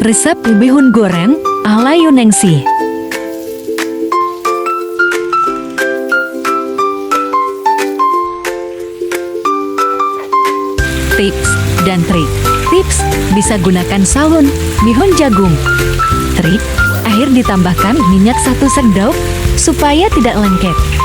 Resep bihun goreng ala YUNENGSIH. Tips dan trik. Tips, bisa gunakan saus bihun jagung. Trik, air ditambahkan minyak 1 sendok supaya tidak lengket.